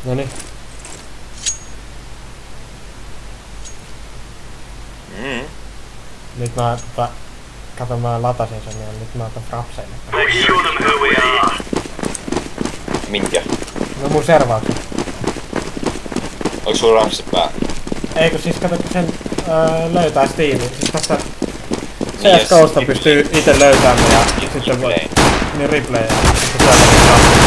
Noniin. Nyt mä latasin sen ja nyt mä otan frapseille. Minkä? No mun servaukset. Onko sulla rapsit päällä? Eikö siis kato kun sen löytää Steamiin. Siis tästä CSGOsta pystyy ite löytämään ja sitten voi... Niin replay ja sitten